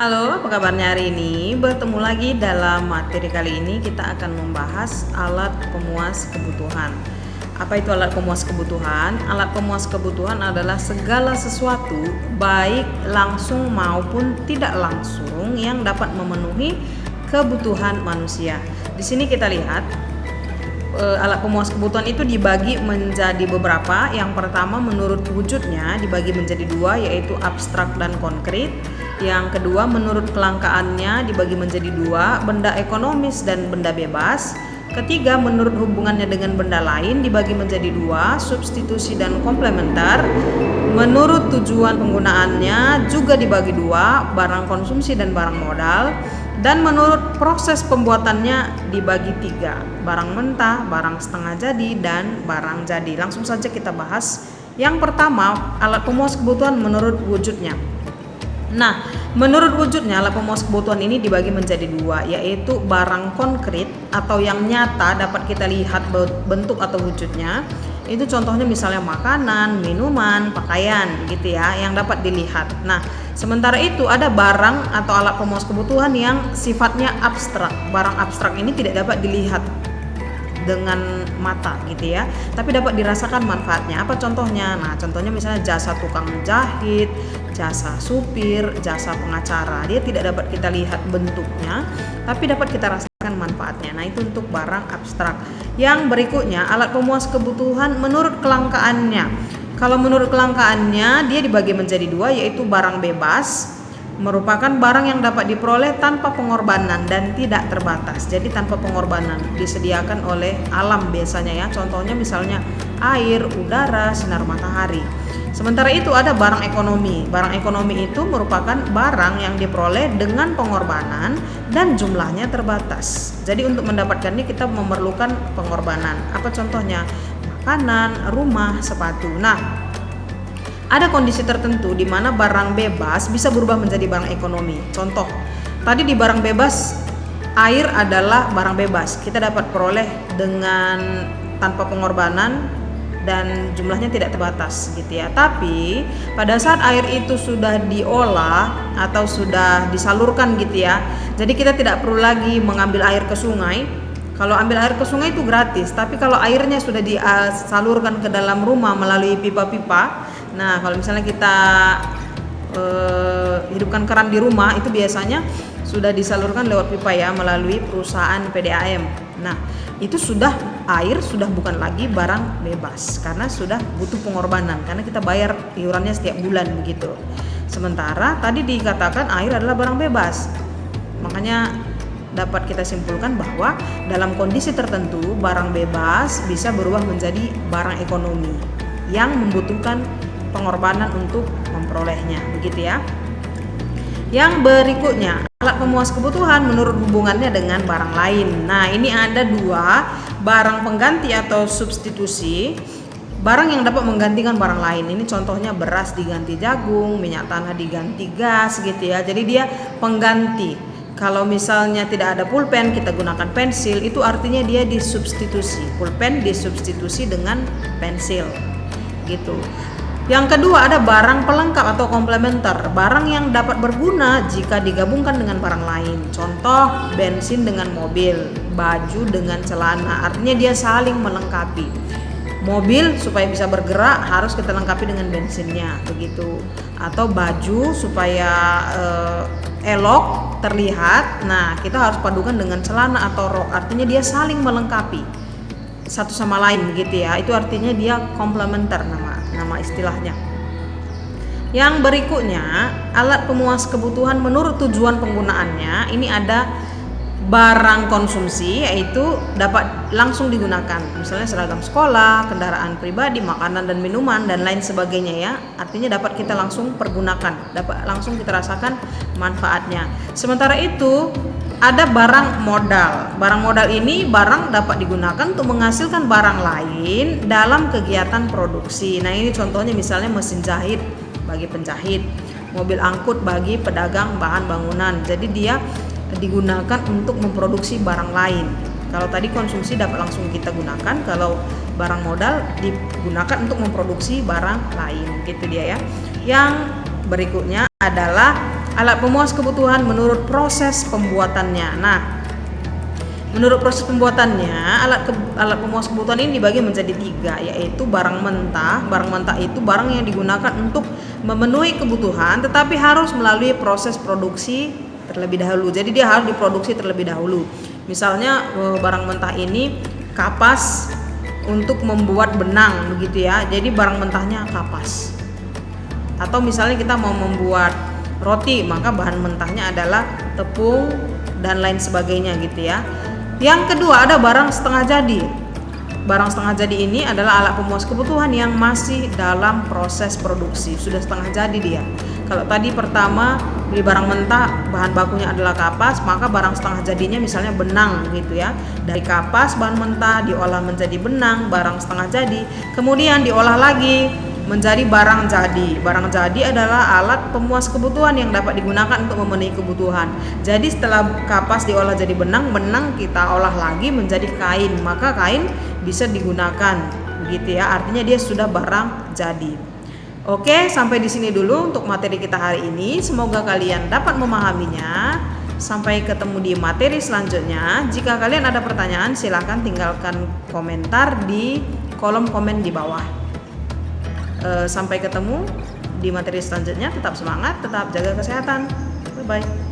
Halo, apa kabarnya hari ini? Bertemu lagi dalam materi kali ini kita akan membahas alat pemuas kebutuhan. Apa itu alat pemuas kebutuhan? Alat pemuas kebutuhan adalah segala sesuatu baik langsung maupun tidak langsung yang dapat memenuhi kebutuhan manusia. Di sini kita lihat alat pemuas kebutuhan itu dibagi menjadi beberapa. Yang pertama, menurut wujudnya dibagi menjadi dua, yaitu abstrak dan konkret. Yang kedua, menurut kelangkaannya dibagi menjadi dua, benda ekonomis dan benda bebas. Ketiga, menurut hubungannya dengan benda lain dibagi menjadi dua, substitusi dan komplementer. Menurut tujuan penggunaannya juga dibagi dua, barang konsumsi dan barang modal. Dan menurut proses pembuatannya dibagi tiga, barang mentah, barang setengah jadi, dan barang jadi. Langsung saja kita bahas. Yang pertama, alat pemuas kebutuhan menurut wujudnya. Nah, menurut wujudnya alat pemuas kebutuhan ini dibagi menjadi dua, yaitu barang konkret atau yang nyata dapat kita lihat bentuk atau wujudnya. Itu contohnya misalnya makanan, minuman, pakaian gitu ya, yang dapat dilihat. Nah, sementara itu ada barang atau alat pemuas kebutuhan yang sifatnya abstrak. Barang abstrak ini tidak dapat dilihat dengan mata gitu ya, tapi dapat dirasakan manfaatnya. Apa contohnya? Nah, contohnya misalnya jasa tukang jahit, jasa supir, jasa pengacara. Dia tidak dapat kita lihat bentuknya, tapi dapat kita rasakan manfaatnya. Nah, itu untuk barang abstrak. Yang berikutnya, alat pemuas kebutuhan menurut kelangkaannya. Kalau menurut kelangkaannya, dia dibagi menjadi dua, yaitu barang bebas, merupakan barang yang dapat diperoleh tanpa pengorbanan dan tidak terbatas. Jadi tanpa pengorbanan, disediakan oleh alam biasanya ya. Contohnya misalnya air, udara, sinar matahari. Sementara itu ada barang ekonomi. Barang ekonomi itu merupakan barang yang diperoleh dengan pengorbanan dan jumlahnya terbatas. Jadi untuk mendapatkannya kita memerlukan pengorbanan. Apa contohnya? Makanan, rumah, sepatu. Nah, ada kondisi tertentu di mana barang bebas bisa berubah menjadi barang ekonomi. Contoh, tadi di barang bebas, air adalah barang bebas. Kita dapat peroleh dengan tanpa pengorbanan dan jumlahnya tidak terbatas gitu ya. Tapi pada saat air itu sudah diolah atau sudah disalurkan gitu ya, jadi kita tidak perlu lagi mengambil air ke sungai. Kalau ambil air ke sungai itu gratis, tapi kalau airnya sudah disalurkan ke dalam rumah melalui pipa-pipa. Nah, kalau misalnya kita hidupkan keran di rumah, itu biasanya sudah disalurkan lewat pipa ya, melalui perusahaan PDAM. Nah, itu sudah air sudah bukan lagi barang bebas karena sudah butuh pengorbanan, karena kita bayar iurannya setiap bulan begitu. Sementara tadi dikatakan air adalah barang bebas. Makanya dapat kita simpulkan bahwa dalam kondisi tertentu barang bebas bisa berubah menjadi barang ekonomi yang membutuhkan pengorbanan untuk memperolehnya, begitu ya. Yang berikutnya, alat pemuas kebutuhan menurut hubungannya dengan barang lain. Nah, ini ada dua, barang pengganti atau substitusi. Barang yang dapat menggantikan barang lain. Ini contohnya beras diganti jagung, minyak tanah diganti gas gitu ya. Jadi dia pengganti. Kalau misalnya tidak ada pulpen, kita gunakan pensil, itu artinya dia disubstitusi. Pulpen disubstitusi dengan pensil gitu. Yang kedua ada barang pelengkap atau komplementer, barang yang dapat berguna jika digabungkan dengan barang lain. Contoh, bensin dengan mobil, baju dengan celana, artinya dia saling melengkapi. Mobil supaya bisa bergerak harus kita lengkapi dengan bensinnya, begitu. Atau baju supaya elok terlihat, nah kita harus padukan dengan celana atau rok, artinya dia saling melengkapi satu sama lain gitu ya. Itu artinya dia komplementer nama istilahnya. Yang berikutnya, alat pemuas kebutuhan menurut tujuan penggunaannya. Ini ada barang konsumsi, yaitu dapat langsung digunakan, misalnya seragam sekolah, kendaraan pribadi, makanan dan minuman dan lain sebagainya ya. Artinya dapat kita langsung pergunakan, dapat langsung kita rasakan manfaatnya. Sementara itu ada barang modal. Barang modal ini barang dapat digunakan untuk menghasilkan barang lain dalam kegiatan produksi. Nah, ini contohnya misalnya mesin jahit bagi penjahit, mobil angkut bagi pedagang bahan bangunan. Jadi dia digunakan untuk memproduksi barang lain. Kalau tadi konsumsi dapat langsung kita gunakan, kalau barang modal digunakan untuk memproduksi barang lain gitu dia ya. Yang berikutnya adalah alat pemuas kebutuhan menurut proses pembuatannya. Nah, menurut proses pembuatannya, alat pemuas kebutuhan ini dibagi menjadi 3, yaitu barang mentah. Barang mentah itu barang yang digunakan untuk memenuhi kebutuhan, tetapi harus melalui proses produksi terlebih dahulu. Jadi dia harus diproduksi terlebih dahulu. Misalnya barang mentah ini kapas untuk membuat benang, begitu ya. Jadi barang mentahnya kapas. Atau misalnya kita mau membuat roti, maka bahan mentahnya adalah tepung dan lain sebagainya, gitu ya. Yang kedua ada barang setengah jadi. Barang setengah jadi ini adalah alat pemuas kebutuhan yang masih dalam proses produksi, sudah setengah jadi dia. Kalau tadi pertama beli barang mentah, bahan bakunya adalah kapas, maka barang setengah jadinya misalnya benang, gitu ya. Dari kapas bahan mentah diolah menjadi benang, barang setengah jadi, kemudian diolah lagi menjadi barang jadi. Barang jadi adalah alat pemuas kebutuhan yang dapat digunakan untuk memenuhi kebutuhan. Jadi setelah kapas diolah jadi benang, benang kita olah lagi menjadi kain, maka kain bisa digunakan, begitu ya. Artinya dia sudah barang jadi. Oke, sampai di sini dulu untuk materi kita hari ini. Semoga kalian dapat memahaminya. Sampai ketemu di materi selanjutnya. Jika kalian ada pertanyaan, silakan tinggalkan komentar di kolom komen di bawah. Sampai ketemu di materi selanjutnya. Tetap semangat, tetap jaga kesehatan. Bye bye.